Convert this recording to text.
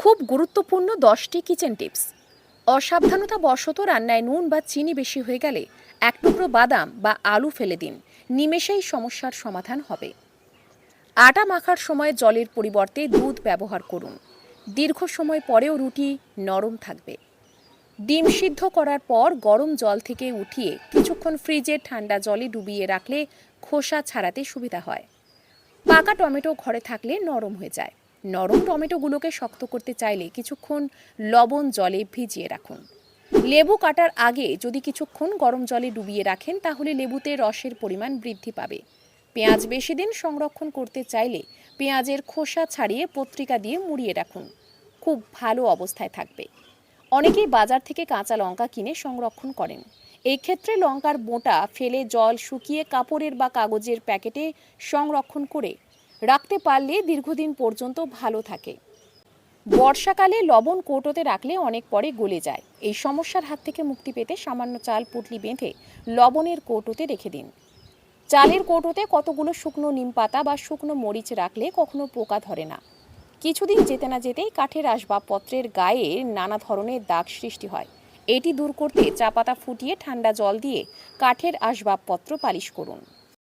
খুব গুরুত্বপূর্ণ 10টি কিচেন টিপস। অসাবধানতা বশত রান্নায় নুন বা চিনি বেশি হয়ে গেলে এক টুকরো বাদাম বা আলু ফেলে দিন, নিমেষেই সমস্যার সমাধান হবে। আটা মাখার সময় জলের পরিবর্তে দুধ ব্যবহার করুন, দীর্ঘ সময় পরেও রুটি নরম থাকবে। ডিম সিদ্ধ করার পর গরম জল থেকে উঠিয়ে কিছুক্ষণ ফ্রিজে ঠান্ডা জলে ডুবিয়ে রাখলে খোসা ছাড়াতে সুবিধা হয়। পাকা টমেটো ঘরে থাকলে নরম হয়ে যায়। নরম টমেটোগুলোকে শক্ত করতে চাইলে কিছুক্ষণ লবণ জলে ভিজিয়ে রাখুন। লেবু কাটার আগে যদি কিছুক্ষণ গরম জলে ডুবিয়ে রাখেন তাহলে লেবুতে রসের পরিমাণ বৃদ্ধি পাবে। পেঁয়াজ বেশি দিন সংরক্ষণ করতে চাইলে পেঁয়াজের খোসা ছাড়িয়ে পত্রিকা দিয়ে মুড়িয়ে রাখুন, খুব ভালো অবস্থায় থাকবে। অনেকেই বাজার থেকে কাঁচা লঙ্কা কিনে সংরক্ষণ করেন। এই ক্ষেত্রে লঙ্কার বোঁটা ফেলে জল শুকিয়ে কাপড়ের বা কাগজের প্যাকেটে সংরক্ষণ করে রাখতে পারলে দীর্ঘদিন পর্যন্ত ভালো থাকে। বর্ষাকালে লবণ কৌটোতে রাখলে অনেক পরে গলে যায়। এই সমস্যার হাত থেকে মুক্তি পেতে সামান্য চাল পুঁটলি বেঁধে লবণের কৌটোতে রেখে দিন। চালের কৌটোতে কতগুলো শুকনো নিম পাতা বা শুকনো মরিচ রাখলে কখনো পোকা ধরে না। কিছুদিন যেতে না যেতেই কাঠের আসবাবপত্রের গায়ে নানা ধরনের দাগ সৃষ্টি হয়। এটি দূর করতে চা পাতা ফুটিয়ে ঠান্ডা জল দিয়ে কাঠের আসবাবপত্র পালিশ করুন।